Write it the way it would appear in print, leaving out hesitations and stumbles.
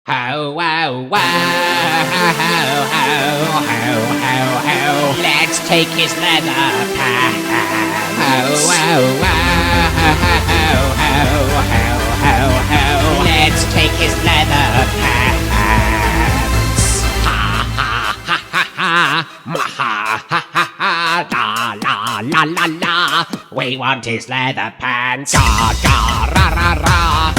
Ho, wow, wow, ho, ho, ho, ho, ho. Let's take his leather pants. Ho, wow, wow, ho, ho, ho, ho, ho. Let's take his leather pants. Ha, ha, ha, ha, ha. Ma, ha, ha, ha, ha. La, la, la, la, la. We want his leather pants. Ga, ga, ra, ra, ra.